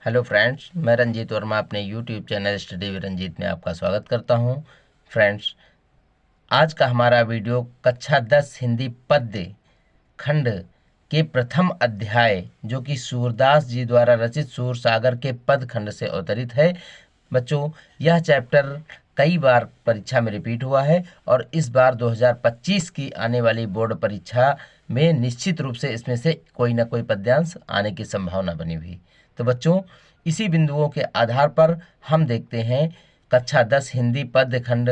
Hello friends, मैं रंजीत वर्मा अपने YouTube channel study with Ranjeet में आपका स्वागत करता हूं। फ्रेंड्स, आज का हमारा वीडियो कक्षा 10 हिंदी पद्य खंड के प्रथम अध्याय जो कि सूरदास जी द्वारा रचित सूर सागर के पद खंड से अवतरित है। बच्चों, यह चैप्टर कई बार परीक्षा में रिपीट हुआ है और इस बार 2025 की आने वाली बोर्ड परीक्षा में निश्चित रूप से इसमें से कोई ना कोई पद्यांश आने की संभावना बनी हुई। तो बच्चों, इसी बिंदुओं के आधार पर हम देखते हैं कक्षा 10 हिंदी पद्य खंड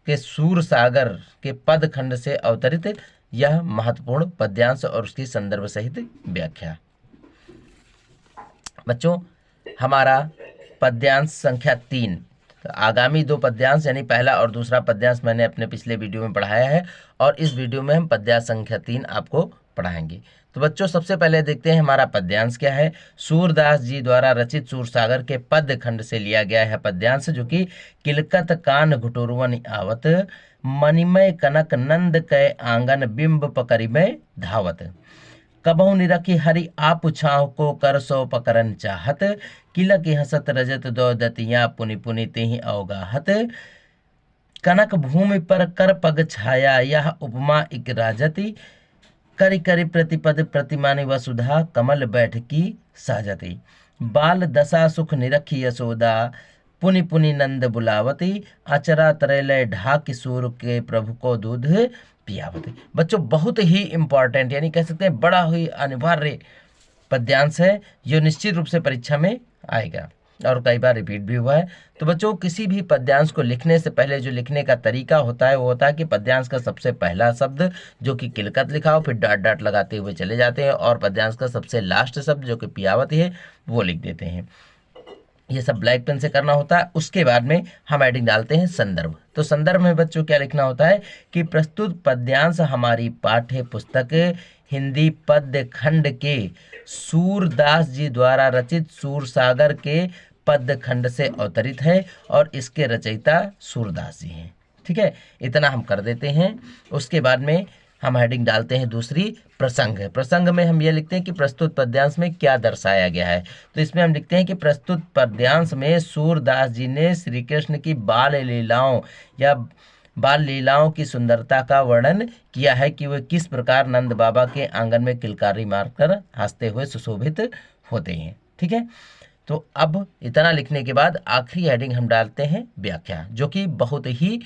के सूर सागर के पद खंड से अवतरित यह महत्वपूर्ण पद्यांश और उसकी संदर्भ सहित व्याख्या। बच्चों, हमारा पद्यांश संख्या 3, तो आगामी दो पद्यांश यानी पहला और दूसरा पद्यांश मैंने अपने पिछले वीडियो में पढ़ाया है और इस वीडियो में हम पद्यांश संख्या 3 आपको पढ़ाएंगे। तो बच्चों, सबसे पहले देखते हैं हमारा पद्यांश क्या है। सूरदास जी द्वारा रचित सूरसागर के पद्य खंड से लिया गया है पद्यांश, जो कि किलकत कान घुटुरवन आवत, मणिमय कनक नंद कै आंगन बिंब पकरिमय धावत, कबहु निरखी हरि आप छाव को कर सो पकरन चाहत, किलक हसत रजत दो दतिया पुनि पुनि तेहि अवगाहत, कनक भूमि पर कर पग छाया यह उपमा इक राजति, करि करि प्रतिपद प्रतिमानि वसुधा कमल बैठकी साजती, बाल दशा सुख निरखी यशोदा पुनि पुनि नंद बुलावती, अचरा तरैलय ढाक सूर के प्रभु को दूध पियावती। बच्चों, बहुत ही इंपॉर्टेंट यानी कह सकते हैं बड़ा ही अनिवार्य पद्यांश है, जो निश्चित रूप से परीक्षा में आएगा और कई बार रिपीट भी हुआ है। तो बच्चों, किसी भी पद्यांश को लिखने से पहले जो लिखने का तरीका होता है वो होता है कि पद्यांश का सबसे पहला शब्द जो कि किलकत लिखा हो, फिर डॉट डॉट लगाते हुए चले जाते हैं और पद्यांश का सबसे लास्ट शब्द जो कि पियावती है वो लिख देते हैं। ये सब ब्लैक पेन से करना होता है। उसके बाद में हम हेडिंग डालते हैं संदर्भ। तो संदर्भ में बच्चों क्या लिखना होता है कि प्रस्तुत पद्यांश हमारी पाठ्य पुस्तक हिंदी पद्य खंड के सूरदास जी द्वारा रचित सूरसागर के पद्य खंड से अवतरित है और इसके रचयिता सूरदास जी हैं। ठीक है, इतना हम कर देते हैं। उसके बाद में हम हेडिंग डालते हैं दूसरी, प्रसंग। प्रसंग में हम ये लिखते हैं कि प्रस्तुत पद्यांश में क्या दर्शाया गया है। तो इसमें हम लिखते हैं कि प्रस्तुत पद्यांश में सूरदास जी ने श्री कृष्ण की बाल लीलाओं या बाल लीलाओं की सुंदरता का वर्णन किया है कि वे किस प्रकार नंद बाबा के आंगन में किलकारी मारकर हंसते हुए सुशोभित होते हैं। ठीक है, तो अब इतना लिखने के बाद आखिरी हेडिंग हम डालते हैं व्याख्या, जो कि बहुत ही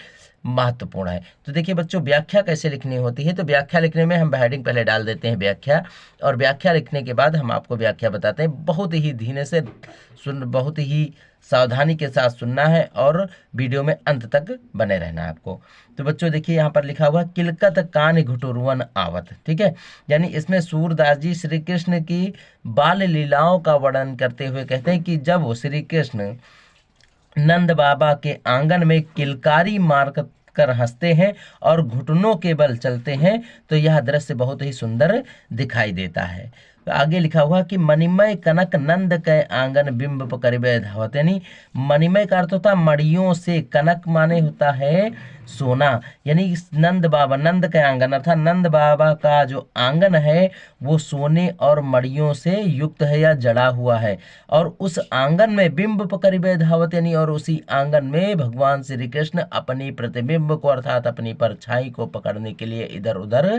महत्वपूर्ण है। तो देखिए बच्चों, व्याख्या कैसे लिखनी होती है। तो व्याख्या लिखने में हम हेडिंग पहले डाल देते हैं व्याख्या, और व्याख्या लिखने के बाद हम आपको व्याख्या बताते हैं। बहुत ही धीरे से बहुत ही सावधानी के साथ सुनना है और वीडियो में अंत तक बने रहना है आपको। तो बच्चों देखिए, यहाँ पर लिखा हुआ किलकत कान घुटुरवन आवत। ठीक है, यानी इसमें सूरदास जी श्री कृष्ण की बाल लीलाओं का वर्णन करते हुए कहते हैं कि जब वो श्री कृष्ण नंद बाबा के आंगन में किलकारी मार कर हंसते हैं और घुटनों के बल चलते हैं तो यह दृश्य बहुत ही सुंदर दिखाई देता है। तो आगे लिखा हुआ कि मणिमय कनक नंद के आंगन बिंब पकड़े धावत, यानी मणिमय का अर्थ होता है मड़ियों से, कनक माने होता है सोना, यानी नंद बाबा, नंद के आंगन अर्थात नंद बाबा का जो आंगन है वो सोने और मड़ियों से युक्त है या जड़ा हुआ है, और उस आंगन में बिंब पकड़े धावत, यानी और उसी आंगन में भगवान श्री कृष्ण अपनी प्रतिबिंब को अर्थात अपनी परछाई को पकड़ने के लिए इधर उधर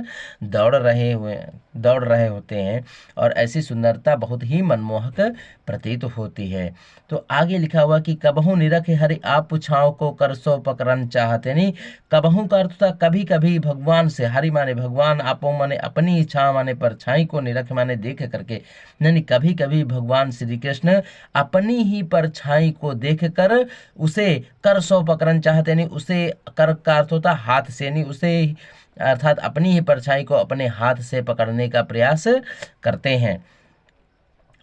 दौड़ रहे होते हैं, और ऐसी सुंदरता बहुत ही मनमोहक प्रतीत होती है। तो आगे लिखा हुआ कि कबहू निरख हरि आप पुछाओ को कर सो पकड़न चाहते, यानी कबहू का अर्थ था कभी कभी भगवान से, हरि माने भगवान, आपो माने अपनी इच्छा माने परछाई को, निरख माने देख करके, यानी कभी कभी भगवान श्री कृष्ण अपनी ही परछाई को देख कर उसे कर सो पकड़न चाहते, यानी उसे कर का अर्थ होता हाथ से, यानी उसे अर्थात अपनी ही परछाई को अपने हाथ से पकड़ने का प्रयास करते हैं।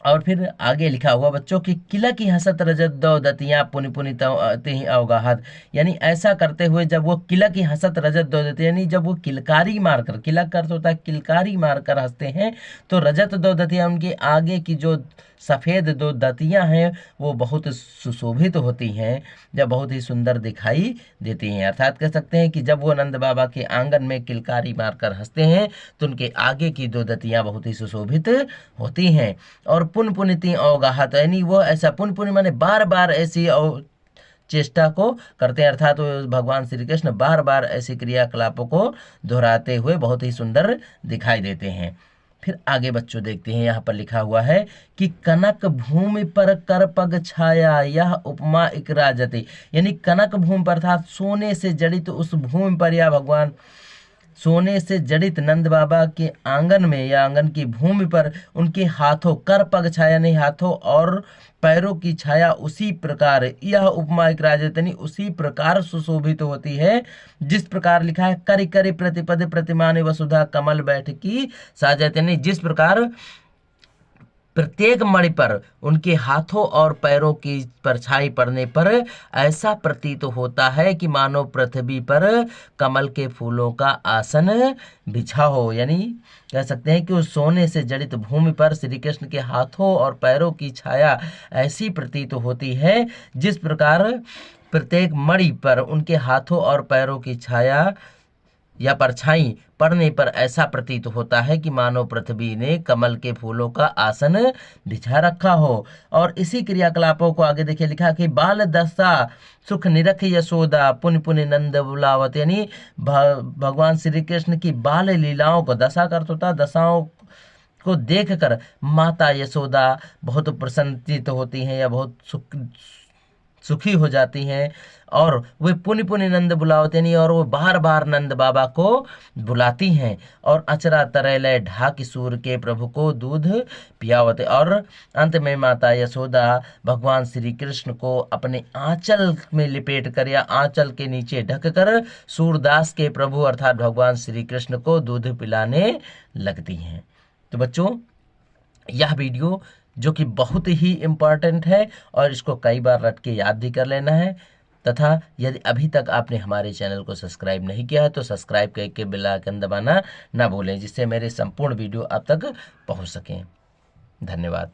और फिर आगे लिखा हुआ बच्चों की किला की हसत रजत दो दतियां पुनि पुनि तेहि अवगाहत, यानी ऐसा करते हुए जब वो किला की हसत रजत दो दतियां, यानी जब वो किलकारी मारकर, किला का अर्थ होता है किलकारी मारकर हंसते हैं, तो रजत दो दतियां उनके आगे की जो सफ़ेद दो दतियां हैं वो बहुत सुशोभित होती हैं, जब बहुत ही सुंदर दिखाई देती हैं। अर्थात कह सकते हैं कि जब वो नंद बाबा के आंगन में किलकारी मारकर हंसते हैं तो उनके आगे की दो दतियां बहुत ही सुशोभित होती हैं। और पुन पुनिति अवगाहत, यानी वो ऐसा पुन पुनि माने बार बार ऐसी चेष्टा को करते हैं, अर्थात तो भगवान श्री कृष्ण बार बार ऐसे क्रियाकलापों को दोहराते हुए बहुत ही सुंदर दिखाई देते हैं। फिर आगे बच्चों देखते हैं, यहाँ पर लिखा हुआ है कि कनक भूमि पर कर पग छाया यह उपमा इकराजते, यानी कनक भूमि पर अर्थात सोने से जड़ित उस भूमि पर या भगवान सोने से जड़ित नंद बाबा के आंगन में या आंगन की भूमि पर उनके हाथों कर पग छाया, नहीं हाथों और पैरों की छाया उसी प्रकार यह उपमा इकराजतनी उसी प्रकार सुशोभित होती है जिस प्रकार लिखा है करि करि प्रतिपद प्रतिमान वसुधा कमल बैठकी साजतनी, जिस प्रकार प्रत्येक मणि पर उनके हाथों और पैरों की परछाई पड़ने पर ऐसा प्रतीत होता है कि मानो पृथ्वी पर कमल के फूलों का आसन बिछा हो, यानी कह सकते हैं कि उस सोने से जड़ित भूमि पर श्री कृष्ण के हाथों और पैरों की छाया ऐसी प्रतीत होती है जिस प्रकार प्रत्येक मणि पर उनके हाथों और पैरों की छाया या परछाई पड़ने पर ऐसा प्रतीत होता है कि मानो पृथ्वी ने कमल के फूलों का आसन बिछा रखा हो। और इसी क्रियाकलापों को आगे देखिए लिखा कि बाल दशा सुख निरख यशोदा पुन पुन नंद बुलावत, यानी भगवान श्री कृष्ण की बाल लीलाओं को, दशा का अर्थ होता है दशाओं को देखकर माता यशोदा बहुत प्रसन्नचित होती हैं या बहुत सुखी हो जाती हैं, और वे पुनि पुनि नंद बुलावत, यानी और वो बार बार नंद बाबा को बुलाती हैं और अचरा तरैलय ढाक सूर के प्रभु को दूध पियावत, और अंत में माता यशोदा भगवान श्री कृष्ण को अपने आंचल में लिपेट कर या आंचल के नीचे ढककर सूरदास के प्रभु अर्थात भगवान श्री कृष्ण को दूध पिलाने लगती हैं। तो बच्चों यह वीडियो जो कि बहुत ही इम्पॉर्टेंट है और इसको कई बार रट के याद भी कर लेना है, तथा यदि अभी तक आपने हमारे चैनल को सब्सक्राइब नहीं किया है तो सब्सक्राइब करके बेल आइकन दबाना ना भूलें, जिससे मेरे संपूर्ण वीडियो आप तक पहुंच सकें। धन्यवाद।